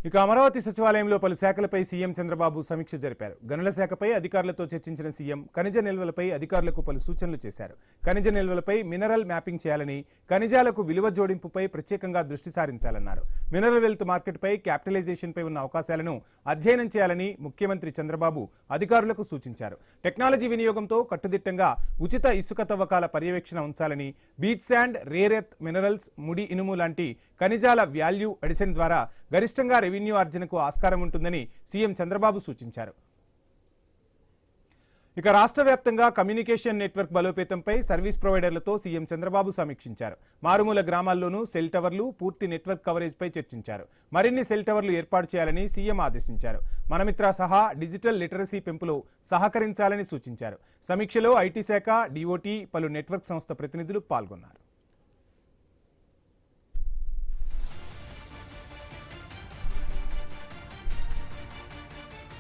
ఇక అమరావతి సచివాలయంలో పలు శాఖలపై సీఎం చంద్రబాబు సమీక్ష జరిపారు. గనుల శాఖపై అధికారులతో చర్చించిన సీఎం ఖనిజ నిల్వలపై అధికారులకు పలు సూచనలు చేశారు. ఖనిజ నిల్వలపై మినరల్ మ్యాపింగ్ చేయాలని, ఖనిజాలకు విలువ జోడింపుపై ప్రత్యేకంగా దృష్టి సారించాలన్నారు. మినరల్ వెల్త్ మార్కెట్పై క్యాపిటలైజేషన్పై ఉన్న అవకాశాలను అధ్యయనం చేయాలని ముఖ్యమంత్రి చంద్రబాబు అధికారులకు సూచించారు. టెక్నాలజీ వినియోగంతో కట్టుదిట్టంగా ఉచిత ఇసుక తవ్వకాల పర్యవేక్షణ ఉంచాలని, beach sand, rare earth minerals, ముడి ఇనుము లాంటి ఖనిజాల వాల్యూ అడిషన్ ద్వారా గరిష్టంగా రెవెన్యూ ఆర్జనకు ఆస్కారం ఉంటుందని సీఎం చంద్రబాబు సూచించారు. ఇక రాష్ట్ర వ్యాప్తంగా కమ్యూనికేషన్ నెట్వర్క్ బలోపేతంపై సర్వీస్ ప్రొవైడర్లతో సీఎం చంద్రబాబు సమీక్షించారు. మారుమూల గ్రామాల్లోనూ సెల్ టవర్లు, పూర్తి నెట్వర్క్ కవరేజ్పై చర్చించారు. మరిన్ని సెల్ టవర్లు ఏర్పాటు చేయాలని సీఎం ఆదేశించారు. మనమిత్ర సహా డిజిటల్ లిటరసీ పెంపులో సహకరించాలని సూచించారు. సమీక్షలో ఐటీ శాఖ, డిఓటీ, పలు నెట్వర్క్ సంస్థ ప్రతినిధులు పాల్గొన్నారు.